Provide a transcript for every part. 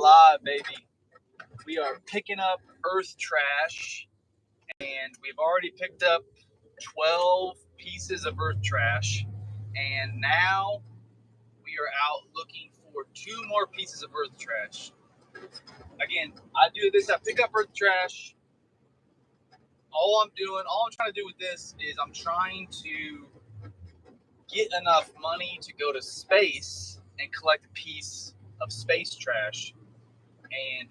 live, baby. We are picking up earth trash, and we've already picked up 12 pieces of earth trash, and now we are out looking for 2 more pieces of earth trash. Again, I do this, I pick up earth trash. All I'm trying to do with this is I'm trying to get enough money to go to space and collect a piece of space trash. And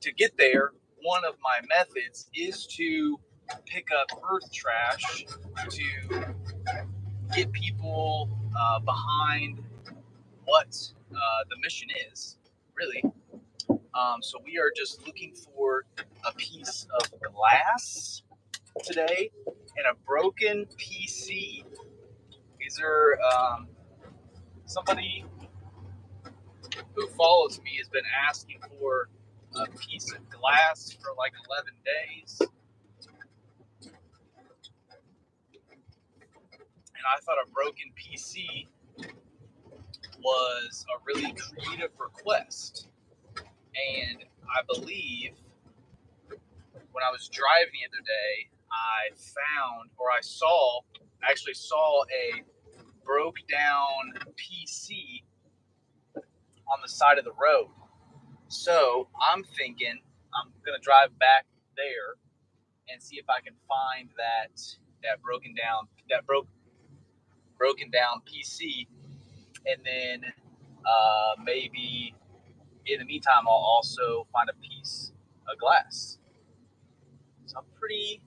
to get there, one of my methods is to pick up earth trash to get people behind what the mission is, really. So we are just looking for a piece of glass today and a broken PC. These are somebody who follows me has been asking for a piece of glass for like 11 days. And I thought a broken PC was a really creative request. And I believe when I was driving the other day, I actually saw a broke down PC on the side of the road. So I'm thinking I'm gonna drive back there and see if I can find that broken down PC, and then maybe in the meantime I'll also find a piece of glass. So I'm pretty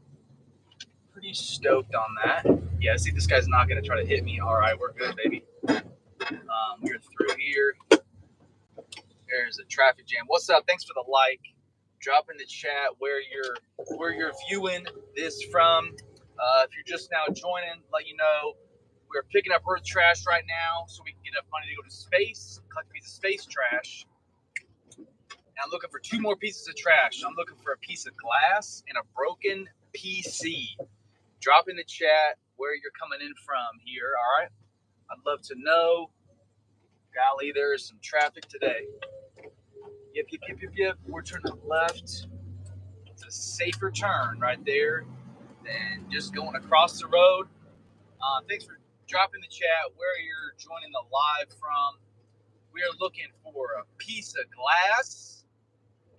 stoked on that. Yeah, see, this guy's not gonna try to hit me. All right, we're good, baby. We're through here. There's a traffic jam. What's up? Thanks for the like. Drop in the chat where you're viewing this from. If you're just now joining, let you know we're picking up earth trash right now so we can get enough money to go to space, collect a piece of space trash. And I'm looking for 2 more pieces of trash. I'm looking for a piece of glass and a broken PC. Drop in the chat where you're coming in from here, all right? I'd love to know. Golly, there is some traffic today. Yep. We're turning left. It's a safer turn right there than just going across the road. Thanks for dropping the chat where you're joining the live from. We are looking for a piece of glass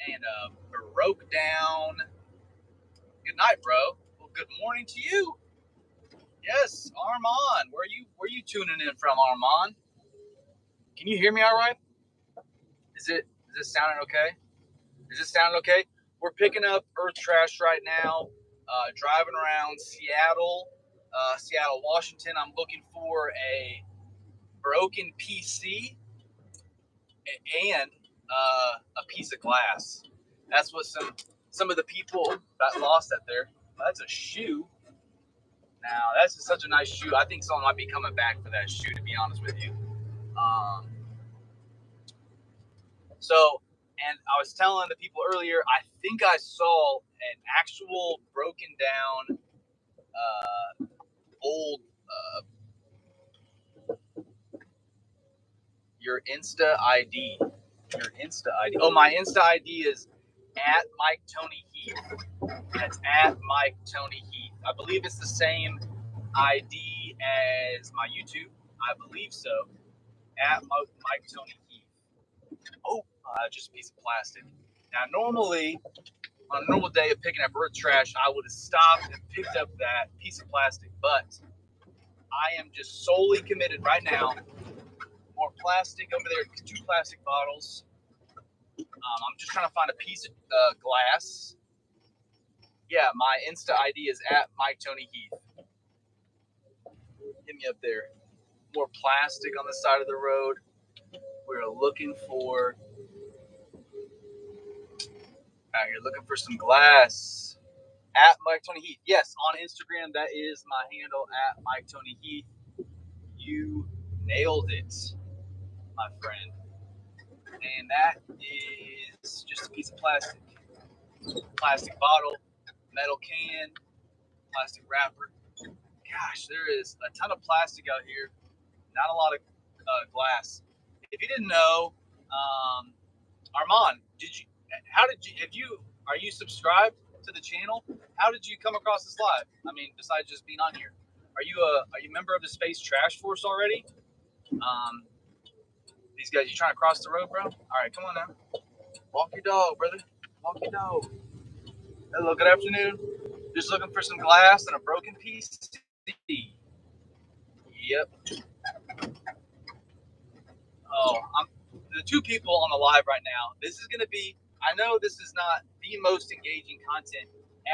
and a broke down. Good night, bro. Well, good morning to you. Yes, Armand. Where you tuning in from, Armand? Can you hear me all right? Is this sounding okay? We're picking up earth trash right now, driving around Seattle, Washington. I'm looking for a broken PC and a piece of glass. That's what some of the people got lost at there. That's a shoe. Now, that's such a nice shoe. I think someone might be coming back for that shoe, to be honest with you. And I was telling the people earlier, I think I saw an actual broken down old your Insta ID. Oh, my Insta ID is at Mike Tony Heath. That's at Mike Tony Heath. I believe it's the same ID as my YouTube. I believe so. At Mike Tony Heath. Oh, just a piece of plastic. Now, normally, on a normal day of picking up earth trash, I would have stopped and picked up that piece of plastic, but I am just solely committed right now. More plastic over there, 2 plastic bottles. I'm just trying to find a piece of glass. Yeah, my Insta ID is at Mike Tony Heath. Hit me up there. More plastic on the side of the road. We're looking for. You're looking for some glass. At Mike Tony Heath. Yes, on Instagram, that is my handle, at Mike Tony Heath. You nailed it, my friend. And that is just a piece of plastic. Plastic bottle, metal can, plastic wrapper. Gosh, there is a ton of plastic out here. Not a lot of glass. If you didn't know, Armand, are you subscribed to the channel? How did you come across this live? I mean, besides just being on here, are you a member of the Space Trash Force already? These guys, you trying to cross the road, bro? All right, come on now. Walk your dog, brother. Walk your dog. Hello, good afternoon. Just looking for some glass and a broken piece. Yep. Oh, the two people on the live right now. This is gonna be. I know this is not the most engaging content.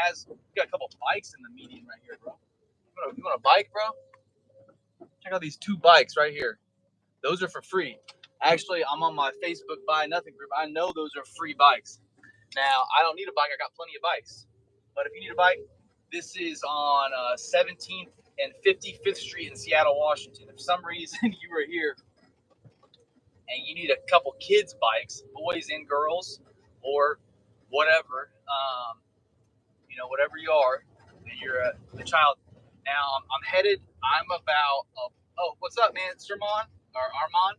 As we got a couple bikes in the median right here, bro. You want a bike, bro? Check out these two bikes right here. Those are for free. Actually, I'm on my Facebook Buy Nothing group. I know those are free bikes. Now, I don't need a bike. I got plenty of bikes. But if you need a bike, this is on 17th and 55th Street in Seattle, Washington. If for some reason you were here and you need a couple kids' bikes, boys and girls, or whatever, whatever you are, and you're a child. Now, I'm about, what's up, man? Sermon or Armand?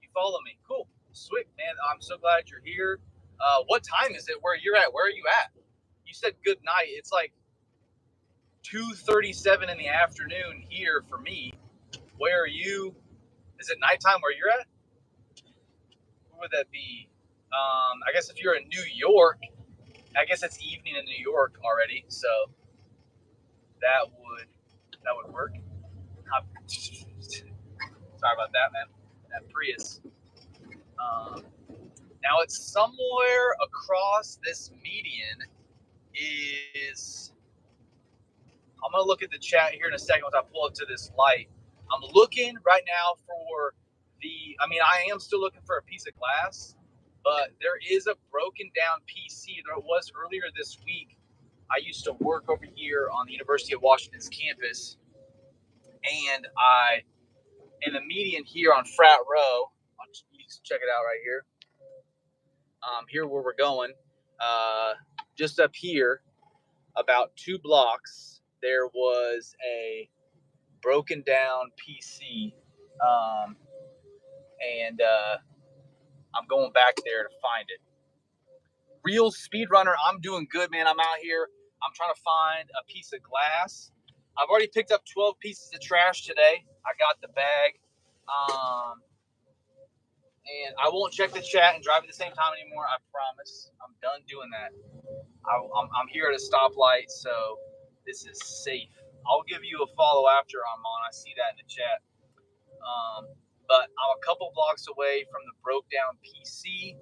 You follow me. Cool. Sweet, man. I'm so glad you're here. What time is it where you're at? Where are you at? You said good night. It's like 2:37 in the afternoon here for me. Where are you? Is it nighttime where you're at? Where would that be? I guess if you're in New York, I guess it's evening in New York already, so that would work. Sorry about that, man. That Prius. Now it's somewhere across this median is. I'm gonna look at the chat here in a second once I pull up to this light. I'm looking right now for I am still looking for a piece of glass, but there is a broken down PC. There was earlier this week. I used to work over here on the University of Washington's campus, and in the median here on Frat Row, you can check it out right here. Here where we're going, just up here, about 2 blocks, there was a broken down PC, and I'm going back there to find it. Real speedrunner, I'm doing good, man. I'm out here. I'm trying to find a piece of glass. I've already picked up 12 pieces of trash today. I got the bag. And I won't check the chat and drive at the same time anymore. I promise. I'm done doing that. I'm here at a stoplight, so this is safe. I'll give you a follow after I'm on. I see that in the chat. But I'm a couple blocks away from the broke down PC.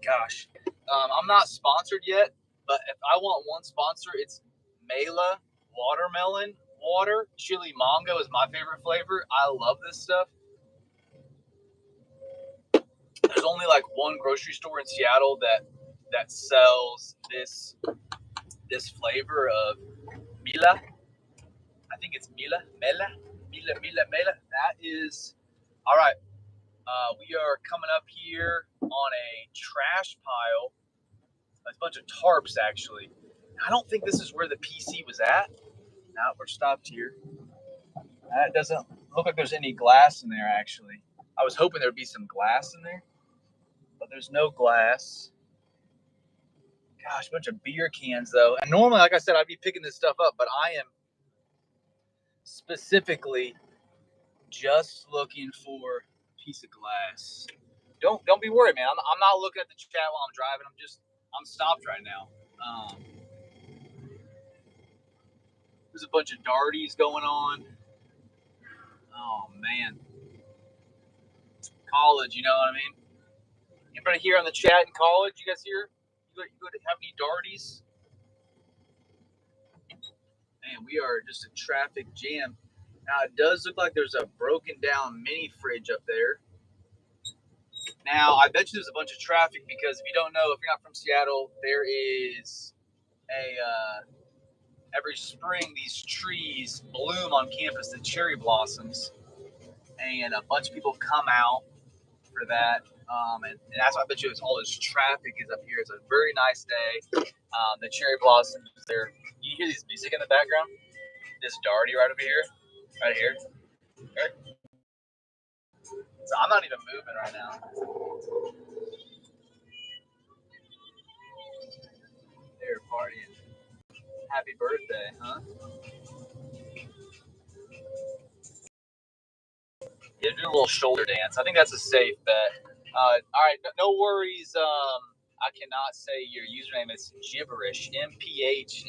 Gosh, I'm not sponsored yet, but if I want one sponsor, it's Mela watermelon water. Chili mango is my favorite flavor. I love this stuff. There's only like one grocery store in Seattle that sells this flavor of Mela. I think it's Mela. That is all right. We are coming up here on a trash pile. A bunch of tarps, actually. I don't think this is where the PC was at. Now we're stopped here. It doesn't look like there's any glass in there, actually. I was hoping there'd be some glass in there, but there's no glass. Gosh, a bunch of beer cans, though. And normally, like I said, I'd be picking this stuff up, but I am specifically just looking for a piece of glass. Don't be worried, man. I'm not looking at the chat while I'm driving. I'm stopped right now. There's a bunch of darties going on. Oh man, college. You know what I mean? Anybody here on the chat in college? You guys here? You have any darties? Man, we are just a traffic jam. Now it does look like there's a broken down mini fridge up there. Now I bet you there's a bunch of traffic because if you don't know, if you're not from Seattle, there is every spring these trees bloom on campus, the cherry blossoms, and a bunch of people come out for that. And that's why I bet you it's all this traffic is up here. It's a very nice day. The cherry blossoms there. You hear this music in the background? This darty right over here, right here. Right. So I'm not even moving right now. They're partying. Happy birthday, huh? Yeah, do a little shoulder dance. I think that's a safe bet. All right, no worries. I cannot say your username. It's gibberish. MPH,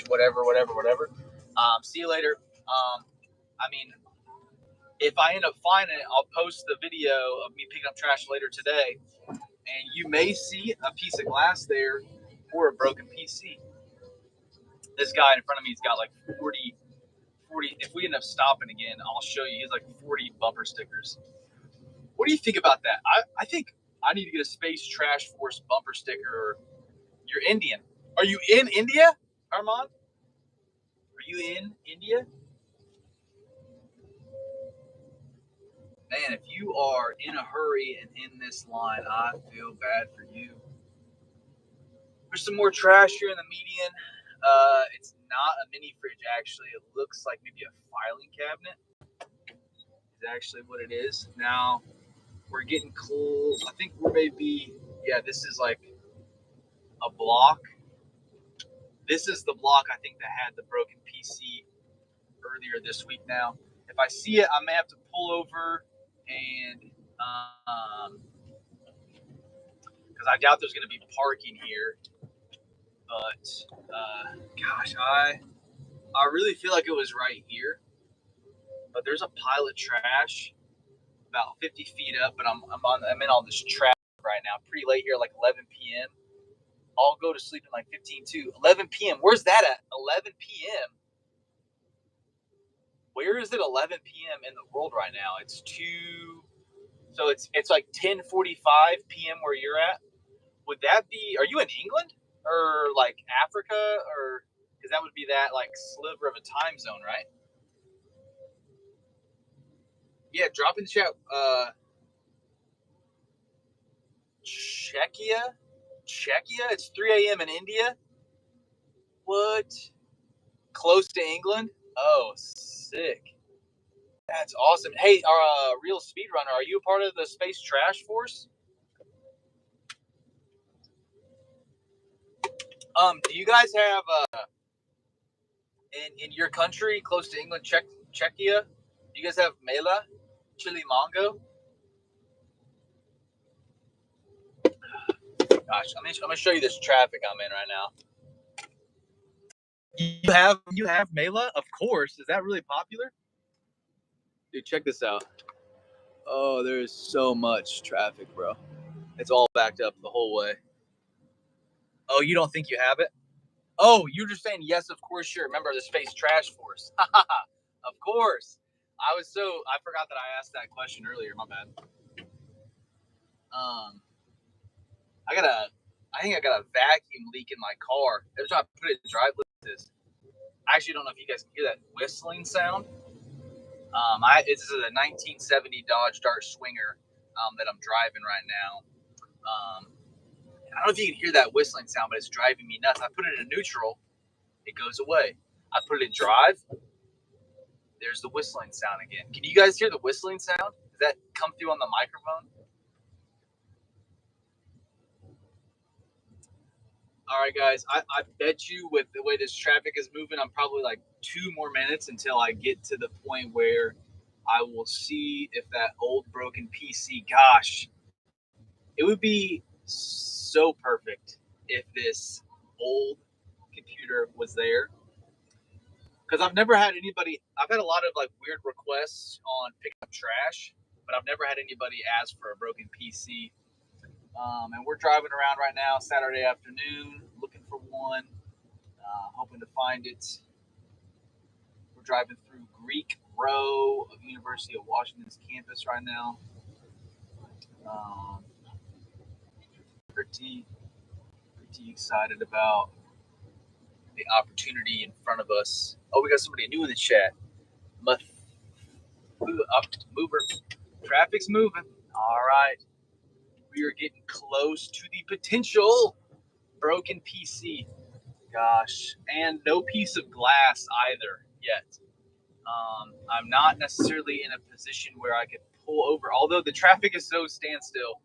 whatever. See you later. I mean, if I end up finding it, I'll post the video of me picking up trash later today, and you may see a piece of glass there or a broken PC. This guy in front of me has got like 40. If we end up stopping again, I'll show you. He has like 40 bumper stickers. What do you think about that? I think I need to get a Space Trash Force bumper sticker. You're Indian. Are you in India, Armand? Are you in India? Man, if you are in a hurry and in this line, I feel bad for you. There's some more trash here in the median. It's not a mini fridge, actually. It looks like maybe a filing cabinet. Is actually what it is. Now, we're getting cool. I think we're maybe, yeah, this is like a block. This is the block, I think, that had the broken PC earlier this week. Now, if I see it, I may have to pull over and, because I doubt there's going to be parking here. But, gosh, I really feel like it was right here. But there's a pile of trash about 50 feet up, but I'm in all this traffic right now. Pretty late here, like 11 p.m. I'll go to sleep in like 15 to 11 p.m. Where's that at? 11 p.m. Where is it 11 p.m. in the world right now? It's 2. So it's like 10:45 p.m. where you're at. Would that be? Are you in England or like Africa, or because that would be that like sliver of a time zone, right? Yeah, drop in the chat. Czechia. It's 3 a.m. in India. What? Close to England? Oh, sick. That's awesome. Hey, Real Speedrunner, are you a part of the Space Trash Force? Do you guys have in your country close to England, Czechia? Do you guys have Mela, chili mango? Gosh, I'm gonna show you this traffic I'm in right now. You have Mela? Of course. Is that really popular? Dude, check this out. Oh, there's so much traffic, bro. It's all backed up the whole way. Oh, you don't think you have it? Oh, you're just saying yes, of course, sure. Remember the Space Trash Force. Of course. I forgot that I asked that question earlier. My bad. I think I got a vacuum leak in my car. Every time I put it in drive, look at this. I actually don't know if you guys can hear that whistling sound. This is a 1970 Dodge Dart Swinger that I'm driving right now. I don't know if you can hear that whistling sound, but it's driving me nuts. I put it in neutral, it goes away. I put it in drive, there's the whistling sound again. Can you guys hear the whistling sound? Does that come through on the microphone? All right, guys, I bet you with the way this traffic is moving, I'm probably like 2 more minutes until I get to the point where I will see if that old broken PC, gosh, it would be so perfect if this old computer was there. Because I've never had anybody, I've had a lot of like weird requests on picking up trash, but I've never had anybody ask for a broken PC. And we're driving around right now, Saturday afternoon, looking for one, hoping to find it. We're driving through Greek Row of University of Washington's campus right now. Pretty excited about the opportunity in front of us. Oh, we got somebody new in the chat. Mover. Traffic's moving. All right. We are getting close to the potential broken PC. Gosh. And no piece of glass either yet. I'm not necessarily in a position where I could pull over. Although the traffic is so standstill,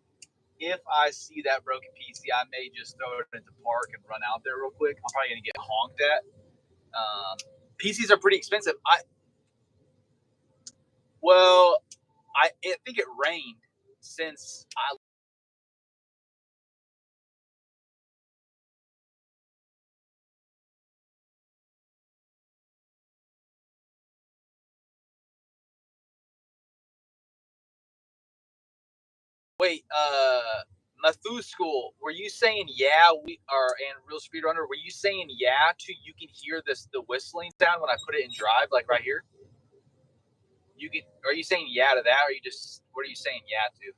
if I see that broken PC, I may just throw it into park and run out there real quick. I'm probably gonna get honked at. PCs are pretty expensive. I think it rained since I. Wait, Mathu School, were you saying yeah? We are and Real Speedrunner. Were you saying yeah to you can hear the whistling sound when I put it in drive, like right here? You can. Are you saying yeah to that, or you just what are you saying yeah to?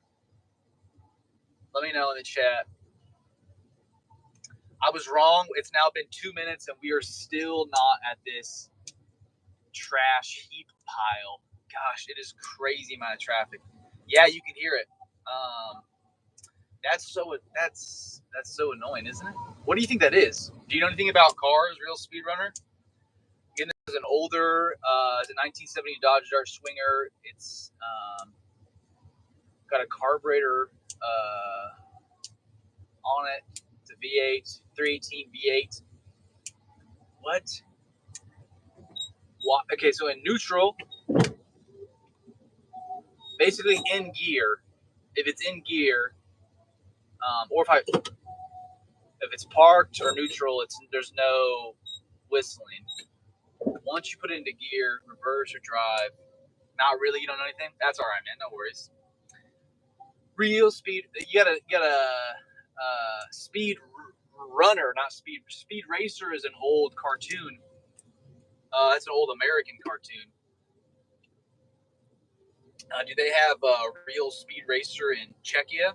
Let me know in the chat. I was wrong. It's now been 2 minutes, and we are still not at this trash heap pile. Gosh, it is crazy amount of traffic. Yeah, you can hear it. That's so annoying, isn't it? What do you think that is? Do you know anything about cars, Real Speedrunner? Again, this is an older, it's a 1970 Dodge Dart Swinger. It's got a carburetor on it. It's a V8, 318 V8. What? Okay, so in neutral, basically in gear, if it's in gear, or if it's parked or neutral, there's no whistling. Once you put it into gear, reverse or drive, not really, you don't know anything. That's all right, man. No worries. Real speed. You gotta Speed Runner, not Speed. Speed Racer is an old cartoon. That's an old American cartoon. Do they have a Real Speed Racer in Czechia?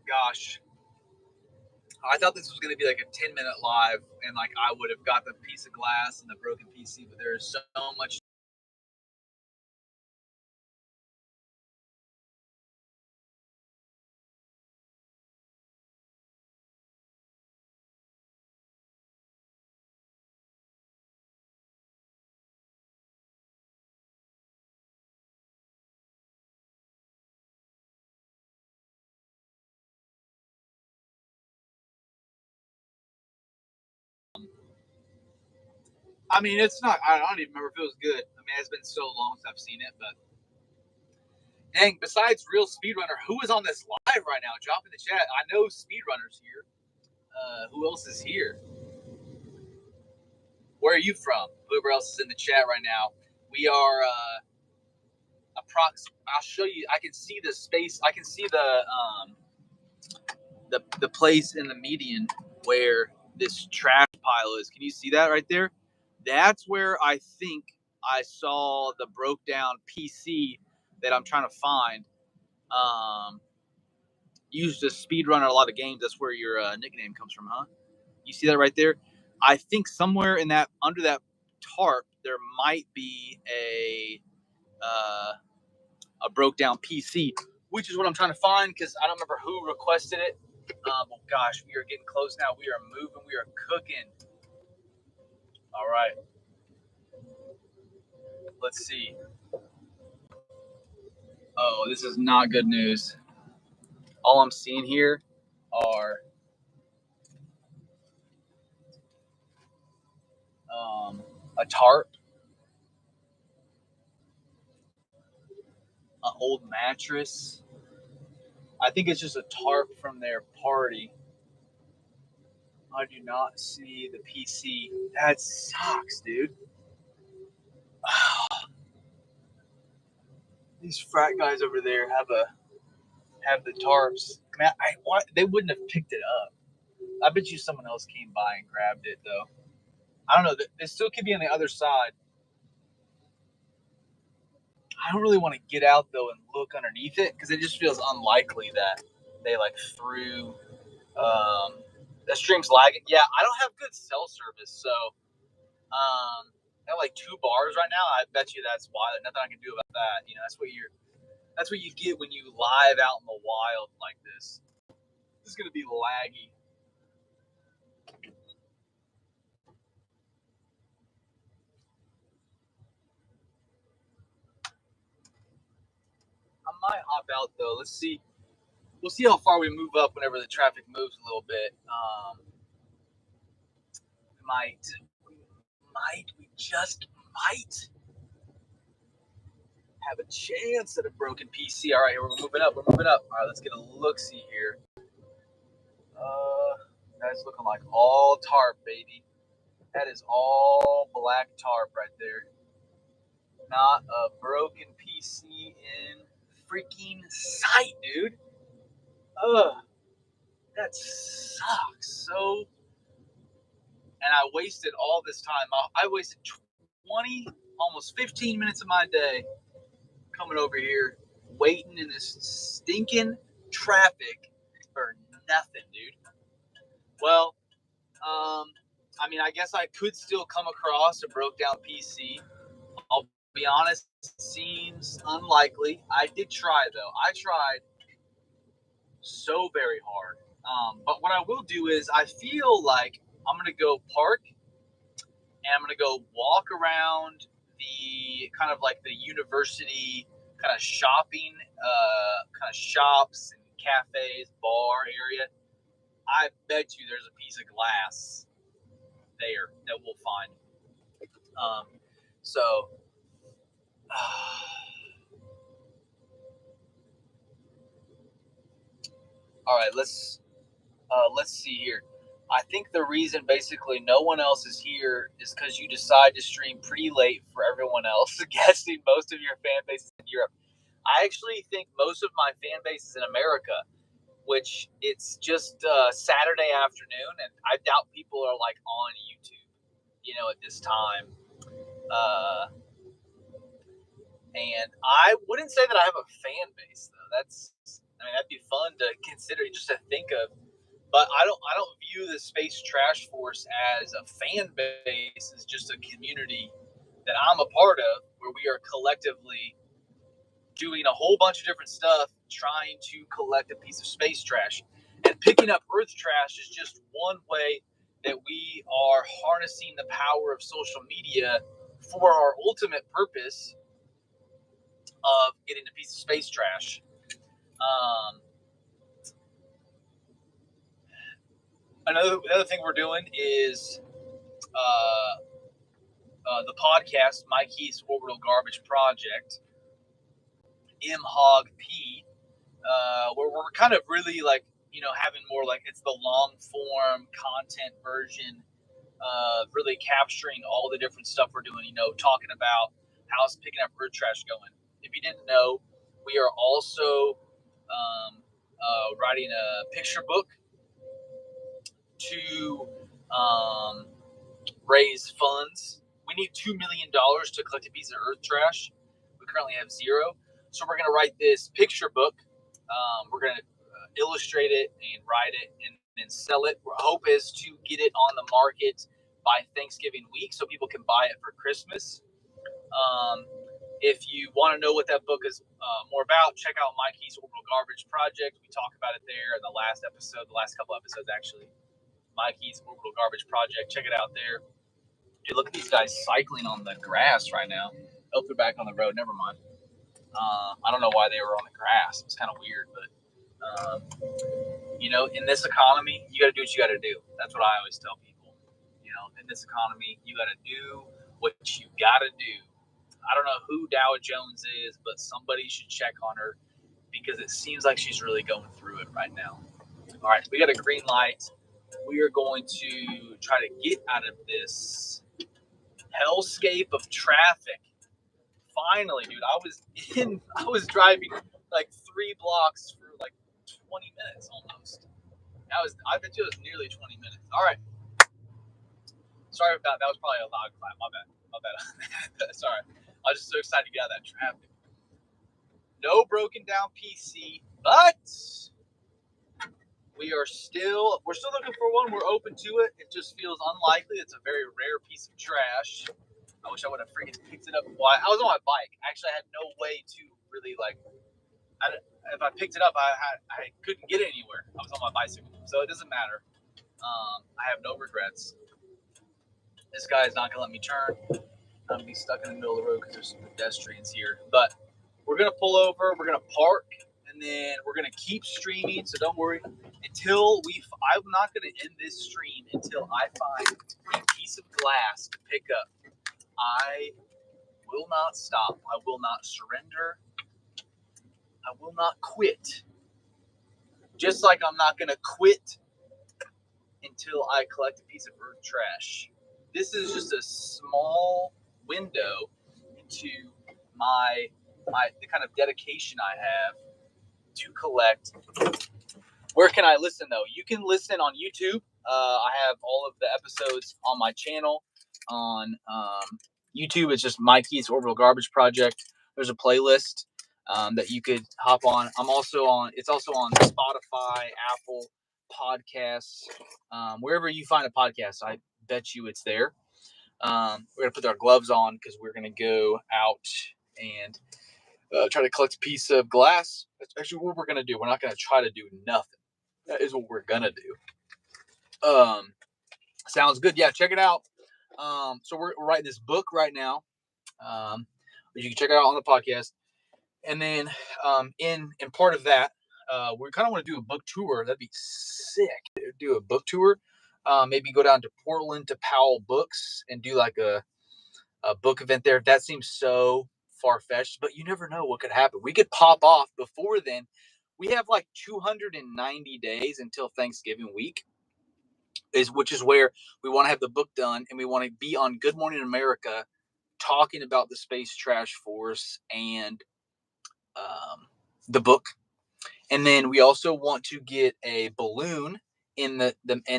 Gosh, I thought this was going to be like a 10-minute live, and like I would have got the piece of glass and the broken PC, but there's so much. I mean, it's not. I don't even remember if it was good. I mean, it's been so long since I've seen it, but dang. Besides Real Speedrunner, who is on this live right now? Drop in the chat. I know Speedrunner's here. Who else is here? Where are you from? Whoever else is in the chat right now. We are I'll show you. I can see the space. I can see the place in the median where this trash pile is. Can you see that right there? That's where I think I saw the broke down PC that I'm trying to find. Used to speedrun a lot of games. That's where your nickname comes from, huh? You see that right there? I think somewhere in that under that tarp there might be a broke down PC, which is what I'm trying to find because I don't remember who requested it. Oh gosh, we are getting close now. We are moving. We are cooking. All right. Let's see. Oh, this is not good news. All I'm seeing here are a tarp, an old mattress. I think it's just a tarp from their party. I do not see the PC. That sucks, dude. These frat guys over there have the tarps. Man, they wouldn't have picked it up. I bet you someone else came by and grabbed it though. I don't know. They still could be on the other side. I don't really want to get out though and look underneath it because it just feels unlikely that they like threw. The stream's lagging. Yeah, I don't have good cell service, so I have like 2 bars right now. I bet you that's why. There's nothing I can do about that. You know, that's what you get when you live out in the wild like this. This is gonna be laggy. hop out though. Let's see. We'll see how far we move up whenever the traffic moves a little bit. We just might have a chance at a broken PC. All right, we're moving up. All right, let's get a look-see here. That's looking like all tarp, baby. That is all black tarp right there. Not a broken PC in freaking sight, dude. That sucks. So, and I wasted all this time. I wasted 20, almost 15 minutes of my day coming over here, waiting in this stinking traffic for nothing, dude. Well, I mean, I guess I could still come across a broke down PC. I'll be honest, it seems unlikely. I did try, though. I tried so very hard. But what I will do is I feel like I'm going to go park and I'm going to go walk around the kind of like the university kind of shopping, kind of shops and cafes, bar area. I bet you there's a piece of glass there that we'll find. All right, let's see here. I think the reason basically no one else is here is because you decide to stream pretty late for everyone else, guessing most of your fan base is in Europe. I actually think most of my fan base is in America, which it's just Saturday afternoon, and I doubt people are like on YouTube, at this time. And I wouldn't say that I have a fan base though. That'd be fun to consider, just to think of. But I don't view the Space Trash Force as a fan base. It's just a community that I'm a part of, where we are collectively doing a whole bunch of different stuff, trying to collect a piece of space trash. And picking up Earth trash is just one way that we are harnessing the power of social media for our ultimate purpose of getting a piece of space trash. Another thing we're doing is the podcast, My Keith's Orbital Garbage Project, MHOGP, where we're kind of really like, having more like it's the long form content version of really capturing all the different stuff we're doing, talking about how's picking up Earth trash going. If you didn't know, we are also writing a picture book to raise funds. We need $2 million to collect a piece of Earth trash. We currently have $0. So we're going to write this picture book. We're going to illustrate it and write it and then sell it. Our hope is to get it on the market by Thanksgiving week so people can buy it for Christmas. If you want to know what that book is more about, check out My Keith's Orbital Garbage Project. We talk about it there in the last couple episodes actually. My Keith's Orbital Garbage Project. Check it out there. Dude, look at these guys cycling on the grass right now. Oh, they're back on the road. Never mind. I don't know why they were on the grass. It's kind of weird, but in this economy, you got to do what you got to do. That's what I always tell people. In this economy, you got to do what you got to do. I don't know who Dow Jones is, but somebody should check on her because it seems like she's really going through it right now. All right, we got a green light. We are going to try to get out of this hellscape of traffic. Finally, dude, I was driving like 3 blocks for like 20 minutes almost. I bet you it was nearly 20 minutes. All right. Sorry about that. That was probably a loud clap. My bad. Sorry. I was just so excited to get out of that traffic. No broken down PC, but we're still looking for one. We're open to it. It just feels unlikely. It's a very rare piece of trash. I wish I would have freaking picked it up. Well, I was on my bike. Actually, I had no way to really if I picked it up, I couldn't get it anywhere. I was on my bicycle, so it doesn't matter. I have no regrets. This guy is not gonna let me turn. I'm gonna be stuck in the middle of the road because there's some pedestrians here. But we're gonna pull over. We're gonna park, and then we're gonna keep streaming. So don't worry. I'm not gonna end this stream until I find a piece of glass to pick up. I will not stop. I will not surrender. I will not quit. Just like I'm not gonna quit until I collect a piece of earth trash. This is just a small window into the kind of dedication I have to collect. Where can I listen though? You can listen on YouTube. I have all of the episodes on my channel. On YouTube, it's just Mikey's Orbital Garbage Project. There's a playlist that you could hop on. It's also on Spotify, Apple Podcasts, wherever you find a podcast. I bet you it's there. We're gonna put our gloves on because we're gonna go out and try to collect a piece of glass. That's actually what we're gonna do. We're not gonna try to do nothing. That is what we're gonna do. Sounds good. Yeah, check it out. So we're writing this book right now. You can check it out on the podcast. And then in part of that, we kind of want to do a book tour. That'd be sick. Do a book tour. Maybe go down to Portland to Powell Books and do like a book event there. That seems so far-fetched, but you never know what could happen. We could pop off before then. We have like 290 days until Thanksgiving week, which is where we want to have the book done, and we want to be on Good Morning America talking about the Space Trash Force and the book. And then we also want to get a balloon and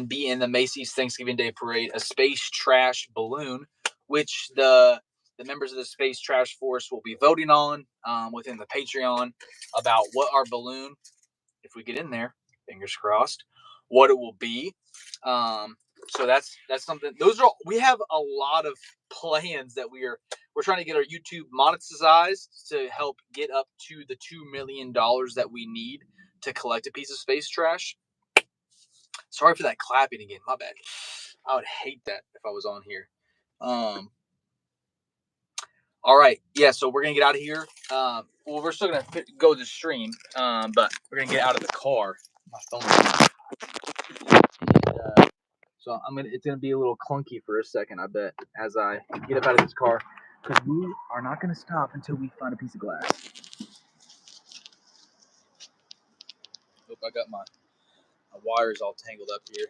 be in the Macy's Thanksgiving Day Parade, a Space Trash balloon, which the members of the Space Trash Force will be voting on within the Patreon about what our balloon, if we get in there, fingers crossed, what it will be. So that's something. We have a lot of plans that we're trying to get our YouTube monetized to help get up to the $2 million that we need to collect a piece of space trash. Sorry for that clapping again. My bad. I would hate that if I was on here. All right. Yeah, so we're going to get out of here. Well, we're still going to go to the stream, but we're going to get out of the car. My phone. And, so it's going to be a little clunky for a second, I bet, as I get up out of this car. Because we are not going to stop until we find a piece of glass. Hope I got my wires all tangled up here.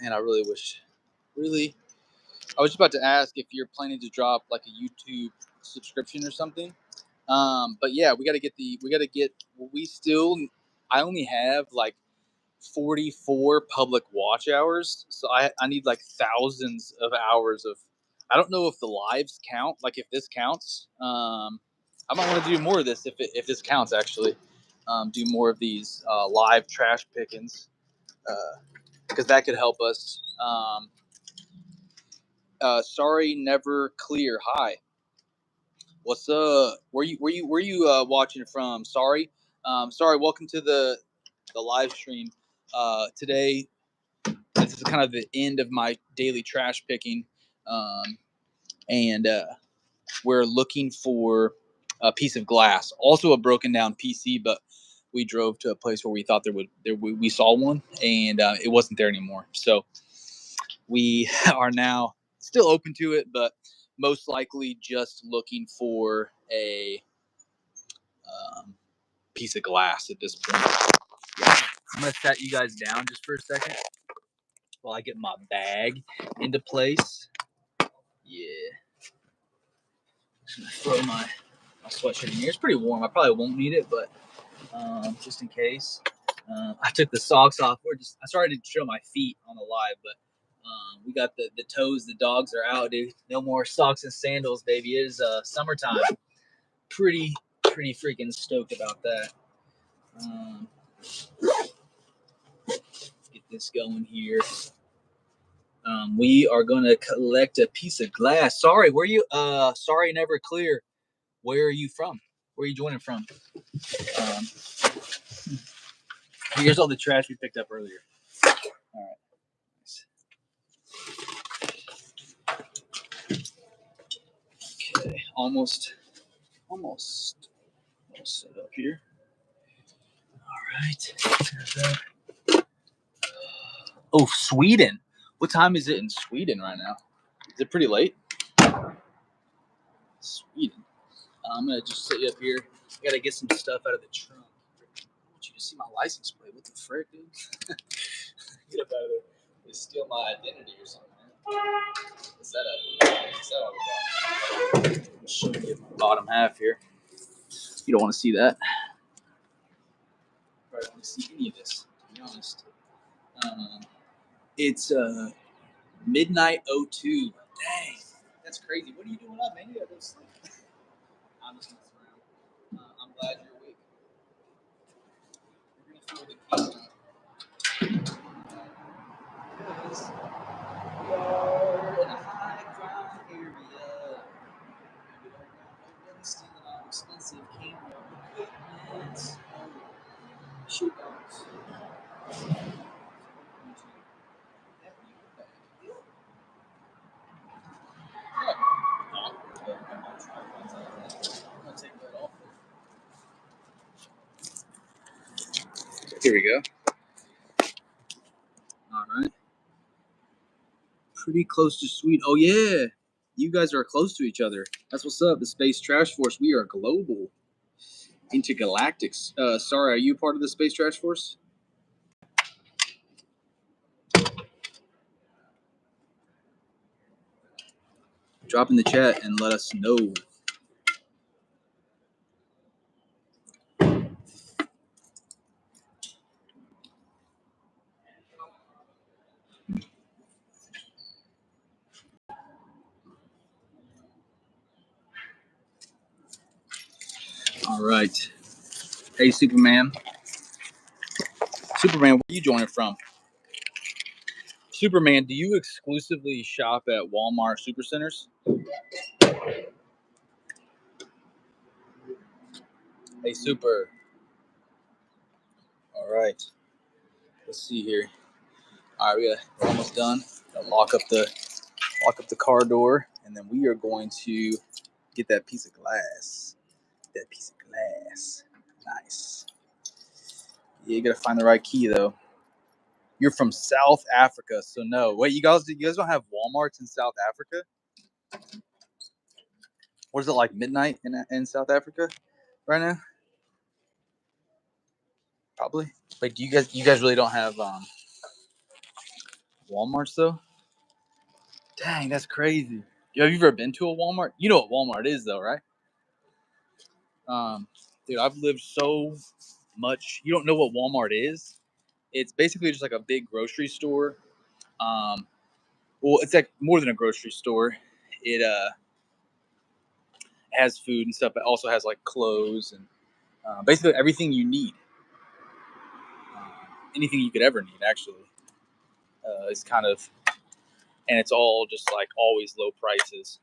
Man, I really wish. I was just about to ask if you're planning to drop like a YouTube subscription or something. But yeah, I only have like 44 public watch hours. So I need like thousands of hours of, I don't know if the lives count, like if this counts. I might want to do more of this if this counts actually. Do more of these live trash pickings because that could help us. Sorry, never clear. Hi, what's up? Where you watching from? Sorry, welcome to the live stream. Today, this is kind of the end of my daily trash picking, and we're looking for a piece of glass, also a broken down PC, but we drove to a place where we thought we saw one, and it wasn't there anymore. So we are now still open to it, but most likely just looking for a piece of glass at this point. Yeah. I'm going to set you guys down just for a second while I get my bag into place. Yeah. Just going to throw my sweatshirt in here. It's pretty warm. I probably won't need it, but just in case. I took the socks off. I started to show my feet on the live, but we got the toes. The dogs are out, dude. No more socks and sandals, baby. It is summertime. Pretty freaking stoked about that. Let's get this going here. We are gonna collect a piece of glass. Sorry, where you? Sorry, never clear. Where are you from? Where are you joining from? Here's all the trash we picked up earlier. All right. Okay, almost Set up here. All right. There's that. Oh, Sweden. What time is it in Sweden right now? Is it pretty late? Sweden. I'm gonna just set you up here. I gotta get some stuff out of the trunk. I want you to see my license plate. What the frick, dude? Get up out of there. They steal my identity or something, man. What's that up? What's that all about? I'm showing you my bottom half here. You don't want to see that. I don't want to see any of this, to be honest. It's midnight 02. Dang, that's crazy. What are you doing up, man? You gotta go to sleep. I'm just messing around. I'm glad you're awake. We're gonna throw the keys out. Because we are in a high crime area. We don't want nobody stealing our expensive camera equipment. Shoot dogs. Here we go. All right. Pretty close to Sweden. Oh, yeah. You guys are close to each other. That's what's up. The Space Trash Force. We are global. Intergalactics. Sorry, are you part of the Space Trash Force? Drop in the chat and let us know. All right. Hey, Superman. Superman, where are you joining from? Superman, do you exclusively shop at Walmart Supercenters? Hey, Super. All right. Let's see here. All right, we're almost done. Gotta lock up the car door, and then we are going to get that piece of glass. That piece of glass. Nice. Yeah, you gotta find the right key though. You're from South Africa, so no. Wait, you guys don't have Walmarts in South Africa? What is it like midnight in South Africa right now? Probably. Like, do you guys really don't have Walmarts though? Dang, that's crazy. Have you ever been to a Walmart? You know what Walmart is though, right? Dude, I've lived so much. You don't know what Walmart is? It's basically just like a big grocery store. Well, it's like more than a grocery store. It has food and stuff, but also has like clothes and basically everything you need. Anything you could ever need, actually, is kind of, and it's all just like always low prices.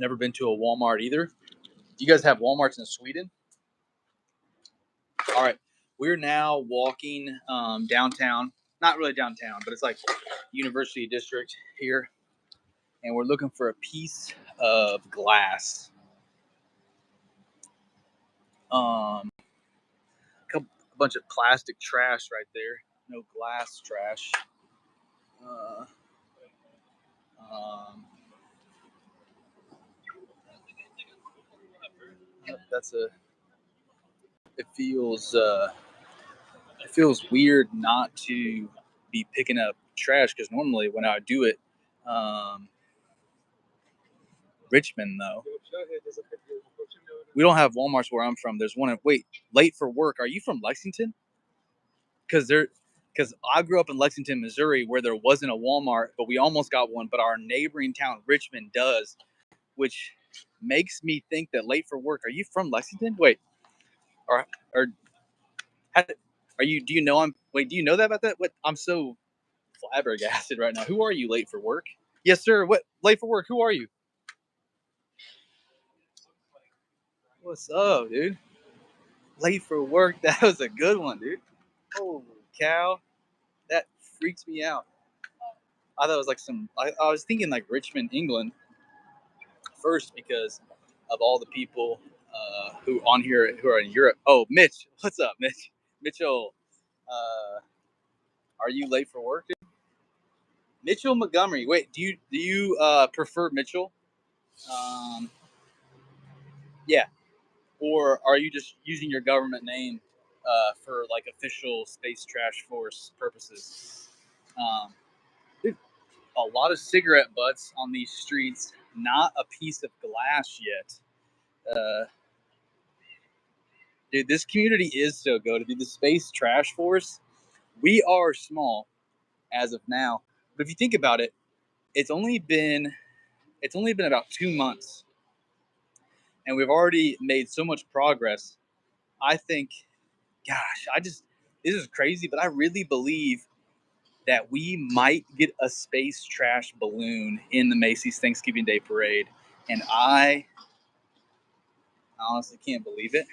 Never been to a Walmart either. Do you guys have Walmarts in Sweden? All right, we're now walking downtown. Not really downtown, but it's like University District here, and we're looking for a piece of glass. A bunch of plastic trash right there. No glass trash. That's a. It feels weird not to be picking up trash because normally when I do it, Richmond though. We don't have Walmarts where I'm from. There's one. Wait, late for work. Are you from Lexington? Because I grew up in Lexington, Missouri, where there wasn't a Walmart, but we almost got one. But our neighboring town, Richmond, does, which makes me think that late for work. Are you from Lexington? Wait, or are you? Do you know I'm? Wait, do you know that about that? What? I'm so flabbergasted right now. Who are you? Late for work? Yes, sir. What? Late for work? Who are you? What's up, dude? Late for work. That was a good one, dude. Holy cow, that freaks me out. I thought it was like some. I was thinking like Richmond, England. first because of all the people who are in Europe. Oh, Mitch, what's up, Mitch? Mitchell, are you late for work? Mitchell Montgomery. Wait, do you prefer Mitchell? Um, yeah, or are you just using your government name for like official Space Trash Force purposes? Um, dude, a lot of cigarette butts on these streets. Not a piece of glass yet. Dude, this community is so good. Dude, the Space Trash Force, we are small as of now. But if you think about it, it's only been about 2 months, and we've already made so much progress. I think, gosh, this is crazy, but I really believe that we might get a space trash balloon in the Macy's Thanksgiving Day Parade, and I honestly can't believe it.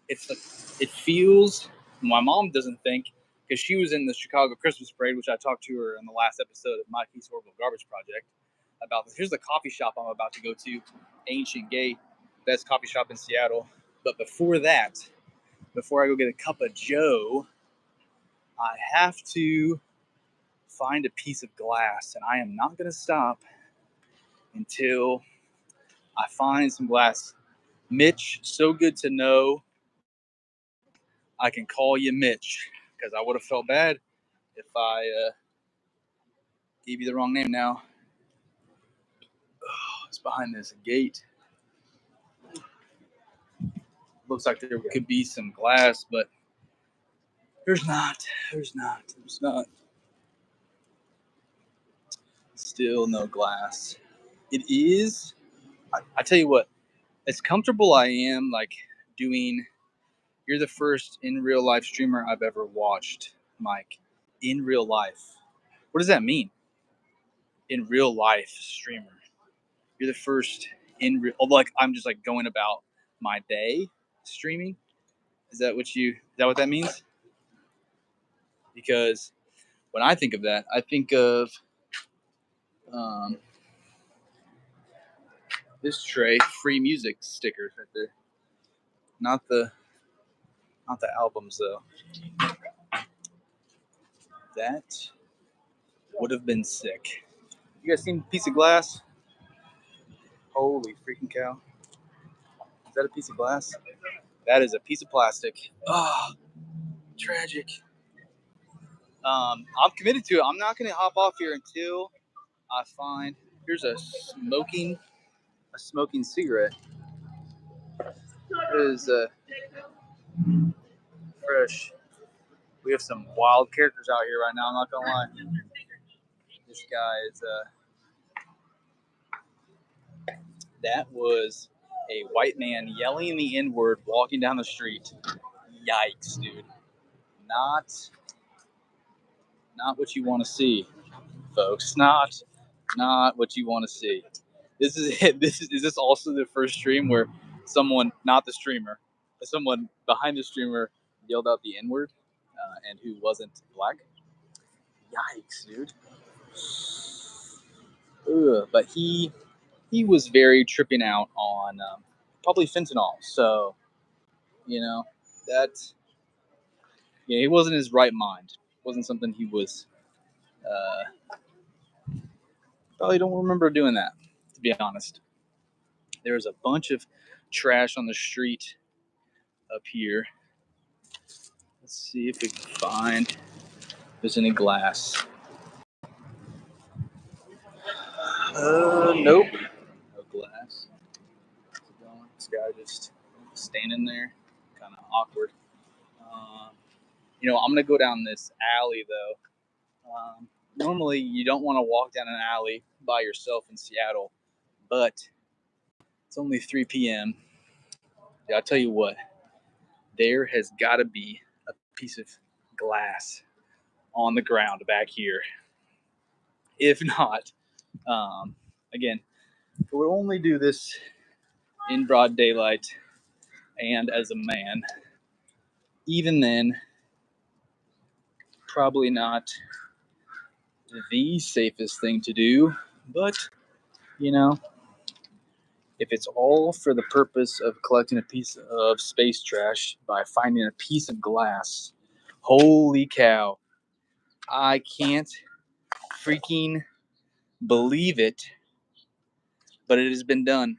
It feels. My mom doesn't think, because she was in the Chicago Christmas Parade, which I talked to her in the last episode of Mikey's Horrible Garbage Project about this. Here's the coffee shop I'm about to go to, Ancient Gate, best coffee shop in Seattle. But before that, before I go get a cup of Joe, I have to find a piece of glass, and I am not going to stop until I find some glass. Mitch, so good to know I can call you Mitch, because I would have felt bad if I gave you the wrong name now. Oh, it's behind this gate. Looks like there could be some glass, but there's not. There's not. Still no glass. It is. I tell you what, as comfortable I am, like doing. You're the first in real life streamer I've ever watched, Mike. In real life. What does that mean? In real life streamer. You're the first in real. Like I'm just like going about my day streaming. Is that what that means? Because when I think of that, I think of um, this tray, free music stickers right there. Not the albums though. That would have been sick. You guys seen a piece of glass? Holy freaking cow! Is that a piece of glass? That is a piece of plastic. Oh, tragic. I'm committed to it. I'm not gonna hop off here until I find. Here's a smoking cigarette. It is fresh. We have some wild characters out here right now. I'm not gonna lie. This guy is. That was a white man yelling the N word walking down the street. Yikes, dude. Not what you want to see, folks. Not what you want to see. This is it. Is this also the first stream where someone, not the streamer, someone behind the streamer yelled out the N word, and who wasn't black? Yikes, dude. Ugh, but he was very tripping out on probably fentanyl. So that he wasn't in his right mind. It wasn't something he was. Probably don't remember doing that, to be honest. There's a bunch of trash on the street up here. Let's see if we can find if there's any glass. Nope. No glass. This guy just standing there, kind of awkward. I'm gonna go down this alley though. Normally, you don't want to walk down an alley by yourself in Seattle, but it's only 3 p.m. Yeah, I'll tell you what, there has got to be a piece of glass on the ground back here. If not, again, we'll only do this in broad daylight and as a man. Even then, probably not the safest thing to do, but you know, if it's all for the purpose of collecting a piece of space trash by finding a piece of glass, holy cow, I can't freaking believe it, but it has been done.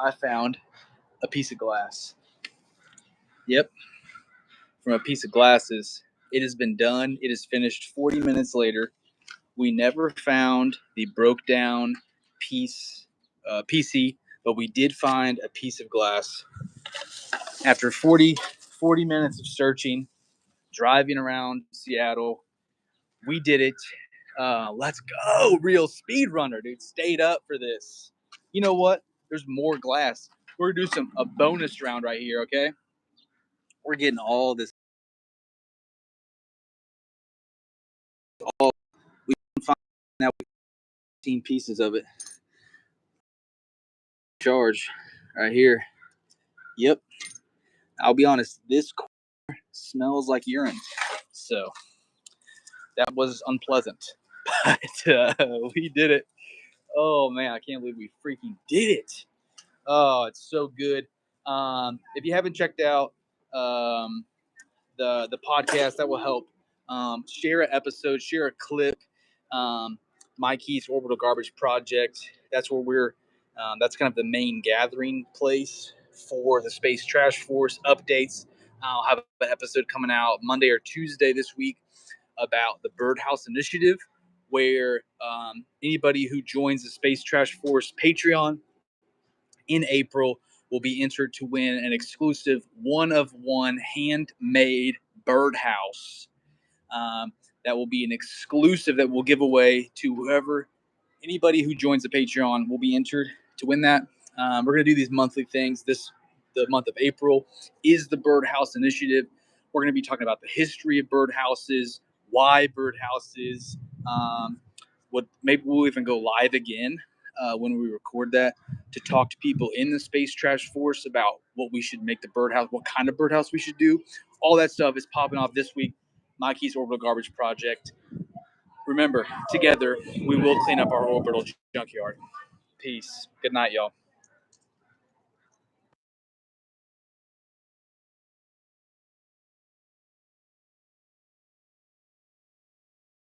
I found a piece of glass. Yep, from a piece of glasses. It has been done. It is finished 40 minutes later. We never found the broke down PC, but we did find a piece of glass. After 40 minutes of searching, driving around Seattle, we did it. Let's go, real speed runner, dude. Stayed up for this. You know what? There's more glass. We're gonna do a bonus round right here, okay? We're getting all this. All we can find now. 15 pieces of it. Charge right here. Yep. I'll be honest. This smells like urine, so that was unpleasant. But we did it. Oh man, I can't believe we freaking did it. Oh, it's so good. If you haven't checked out the podcast, that will help. Share an episode, share a clip. My Keys Orbital Garbage Project. That's where we're. That's kind of the main gathering place for the Space Trash Force updates. I'll have an episode coming out Monday or Tuesday this week about the Birdhouse Initiative, where anybody who joins the Space Trash Force Patreon in April will be entered to win an exclusive one-of-one handmade birdhouse. That will be an exclusive that we'll give away to whoever, anybody who joins the Patreon will be entered to win that. We're going to do these monthly things. The month of April is the Birdhouse Initiative. We're going to be talking about the history of birdhouses, why birdhouses, what maybe we'll even go live again when we record that to talk to people in the Space Trash Force about what we should make the birdhouse, what kind of birdhouse we should do. All that stuff is popping off this week. My Keys Orbital Garbage Project. Remember, together we will clean up our orbital junkyard. Peace. Good night, y'all.